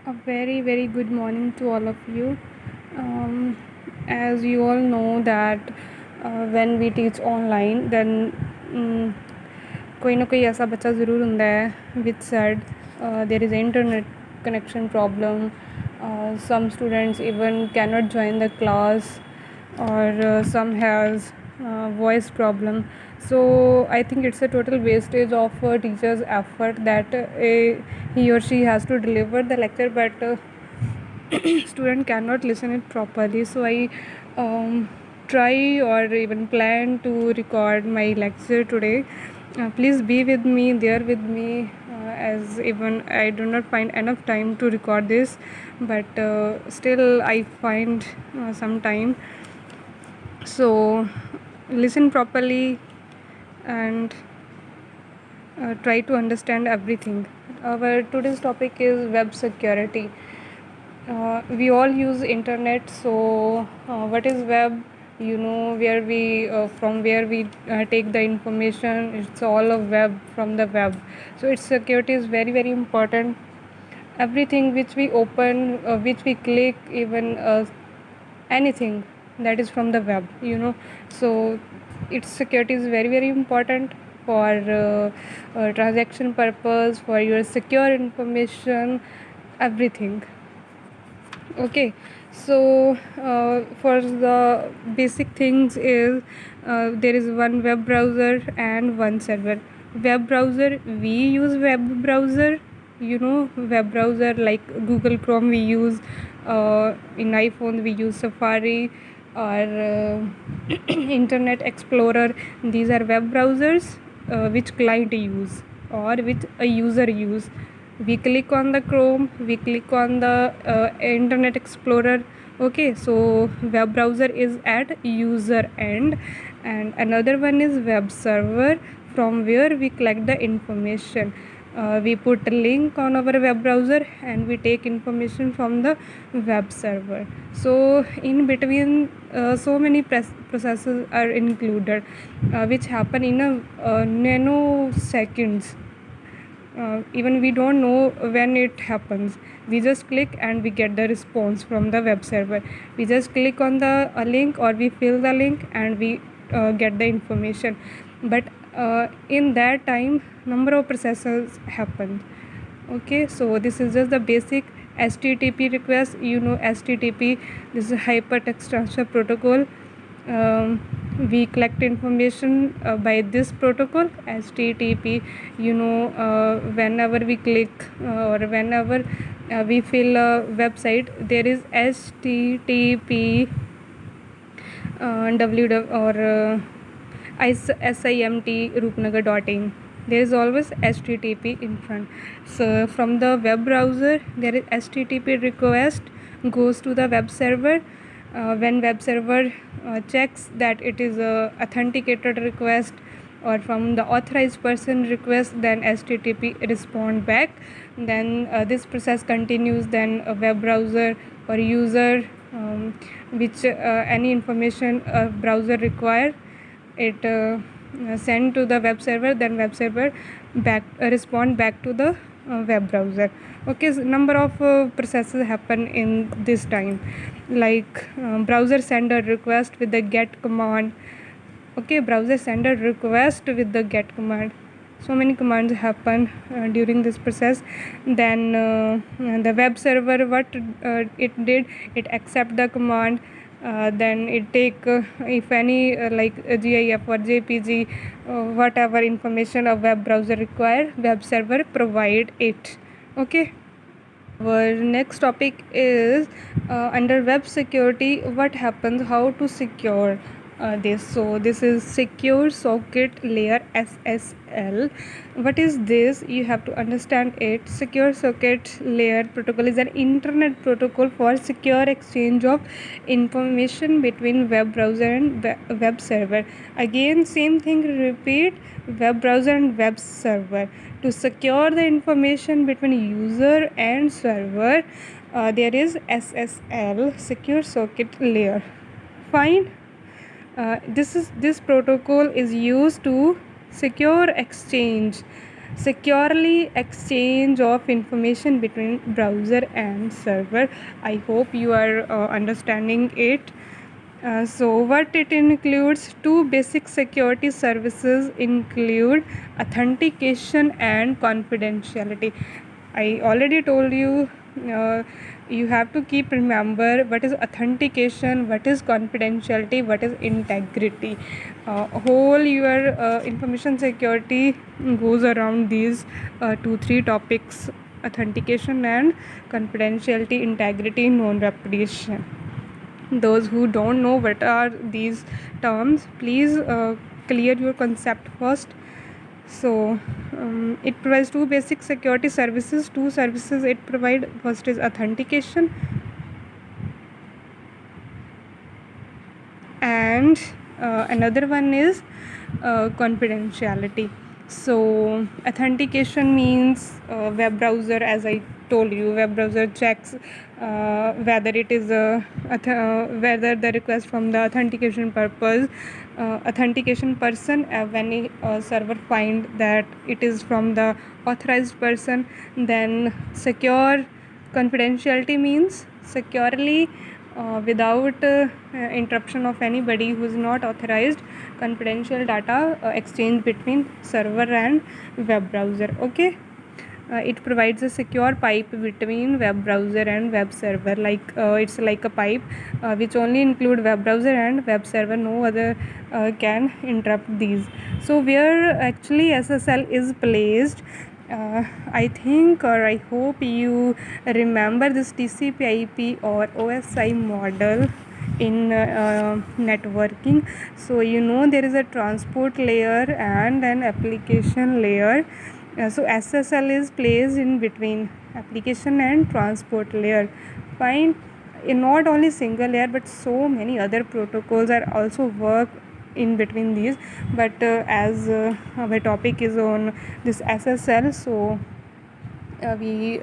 A very good morning to all of you. Um, as you all know that when we teach online, then कोई ना कोई ऐसा बच्चा ज़रूर ਹੁੰਦਾ है which said there is internet connection problem. Some students even cannot join the class, or some has voice problem. So I think it's a total wastage of a teacher's effort that he or she has to deliver the lecture, but student cannot listen it properly. So I try or even plan to record my lecture today. Please be with me, there with me, as even I do not find enough time to record this, but still I find some time. So listen properly and try to understand everything. Our today's topic is web security. We all use internet, so what is web? Where we from where we take the information. It's all a web, from the web. So its security is very important. Everything which we open, which we click, even anything that is from the web. So its security is very important for transaction purpose, for your secure information, everything. Okay, so for the basic things is there is one web browser and one server. Web browser, we use web browser, web browser like Google Chrome we use, in iPhone we use Safari, or Internet Explorer. These are web browsers which client use or which a user use. We click on the Chrome, we click on the Internet Explorer. Okay, so web browser is at user end, and another one is web server, from where we collect the information. We put a link on our web browser and we take information from the web server. So in between, so many processes are included, which happen in a nanoseconds. Even we don't know when it happens. We just click and we get the response from the web server. We just click on the link, or we fill the link and we get the information. But in that time, number of processes happen. Okay, so this is just the basic HTTP request. HTTP, this is hypertext transfer protocol. We collect information by this protocol HTTP. Whenever we click or whenever we fill a website, there is HTTP www or SIMT Rupnagar.in. There is always HTTP in front. So from the web browser, there is HTTP request goes to the web server. When web server checks that it is a authenticated request or from the authorized person request, then HTTP respond back. Then this process continues. Then a web browser or user, which any information a browser require, it send to the web server. Then web server back respond back to the web browser. Okay, so number of processes happen in this time, like browser send a request with the get command. Okay, browser send a request with the get command. So many commands happen during this process. Then the web server, what it did, it accept the command. Then it take if any like GIF or JPG, whatever information a web browser require, web server provide it. Okay, our next topic is under web security, what happens, how to secure this. So this is secure socket layer, SSL. What is this? You have to understand it. Secure socket layer protocol is an internet protocol for secure exchange of information between web browser and web server. Again, same thing repeat, web browser and web server. To secure the information between user and server, there is SSL, secure socket layer. Fine. This protocol is used to secure exchange securely exchange of information between browser and server. I hope you are understanding it. So what it includes, two basic security services include authentication and confidentiality. I already told you, you have to keep remember what is authentication, what is confidentiality, what is integrity. Whole your information security goes around these 2-3 topics: authentication and confidentiality, integrity, non-repetition. Those who don't know what are these terms, please clear your concept first. So it provides two basic security services. Two services it provides. First is authentication, and another one is confidentiality. So authentication means web browser, as I told you, web browser checks whether it is whether the request from the authentication purpose authentication person, when a server find that it is from the authorized person. Then secure confidentiality means securely without interruption of anybody who is not authorized, confidential data exchange between server and web browser. Okay. It provides a secure pipe between web browser and web server, like it's like a pipe which only include web browser and web server, no other can interrupt these. So where actually SSL is placed, I think, or I hope you remember this TCP/IP or OSI model in networking. So there is a transport layer and an application layer. So SSL is placed in between application and transport layer. Fine. Not only single layer, but so many other protocols are also work in between these. But as our topic is on this SSL, so we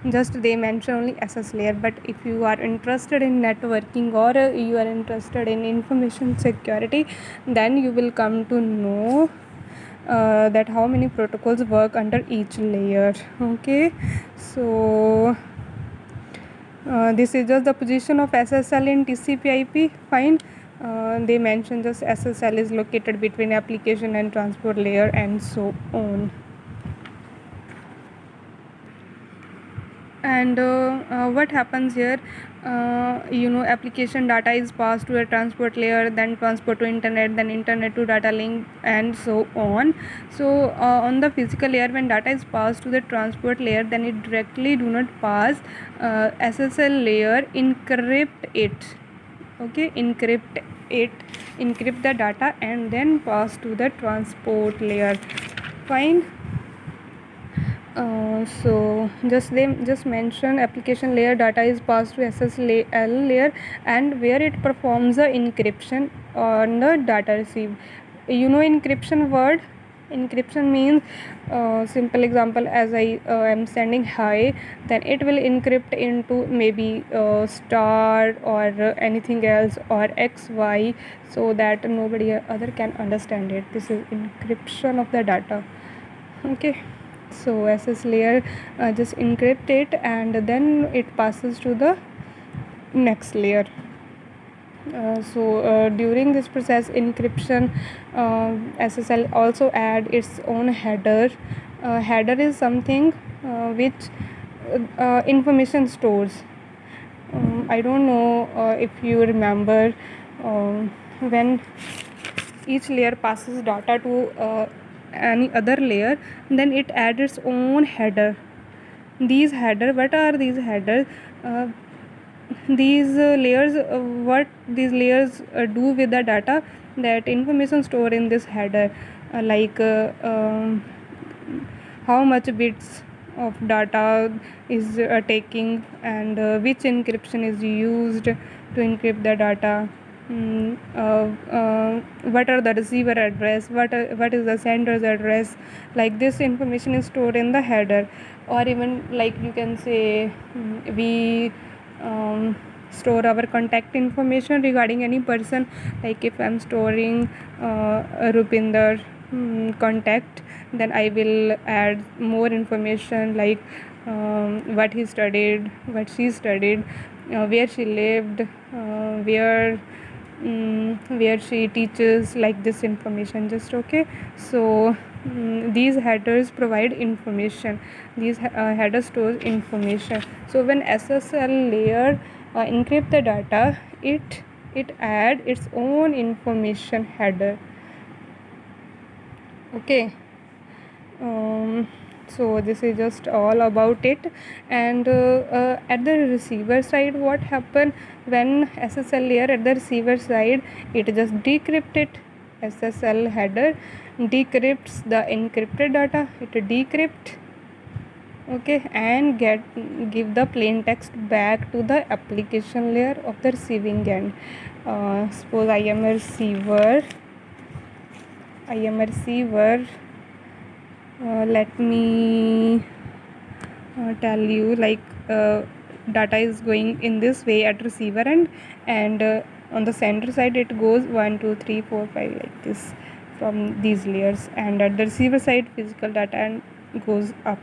just they mention only SS layer. But if you are interested in networking or you are interested in information security, then you will come to know that how many protocols work under each layer. Okay. So this is just the position of SSL in TCP/IP. Fine. They mention just SSL is located between application and transport layer and so on. And what happens here, application data is passed to a transport layer, then transport to internet, then internet to data link, and so on. So on the physical layer, when data is passed to the transport layer, then it directly do not pass SSL layer, encrypt it. Okay, encrypt the data and then pass to the transport layer. Fine. So they just mention application layer data is passed to SSL layer, and where it performs the encryption on the data received. Encryption word. Encryption means simple example, as I am sending hi, then it will encrypt into maybe star or anything else or XY, so that nobody other can understand it. This is encryption of the data. Okay. So SS layer just encrypt it and then it passes to the next layer. So during this process encryption, SSL also add its own header. Header is something which information stores. I don't know if you remember, when each layer passes data to any other layer, then it adds its own header. These header, what are these headers? These layers, what these layers do with the data, that information stored in this header, like how much bits of data is taking, and which encryption is used to encrypt the data. What are the receiver address, what is the sender's address, like this information is stored in the header. Or even like you can say, we store our contact information regarding any person, like if I'm storing Rupinder, contact, then I will add more information like what he studied, what she studied, where she lived, where she teaches, like this information just. Okay, so these headers provide information, these header stores information. So when SSL layer encrypt the data, it add its own information header. Okay, so this is just all about it. And at the receiver side, what happen when SSL layer at the receiver side, it just decrypt it. SSL header decrypts the encrypted data, it decrypt, okay, and give the plain text back to the application layer of the receiving end. Suppose I am a receiver, let me tell you, like data is going in this way at receiver end, and on the center side it goes 1 2 3 4 5 like this from these layers, and at the receiver side physical data and goes up.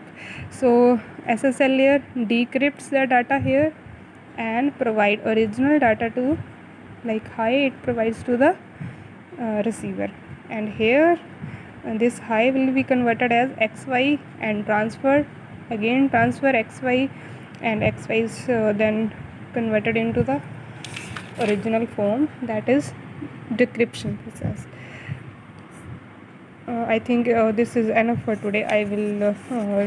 So SSL layer decrypts the data here and provide original data to, like high it provides to the receiver, and here this high will be converted as xy and transfer xy, and xy is then converted into the original form, that is decryption process. I think this is enough for today. I will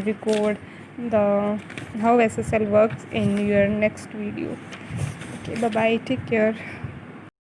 record the how SSL works in your next video. Okay, bye bye, take care.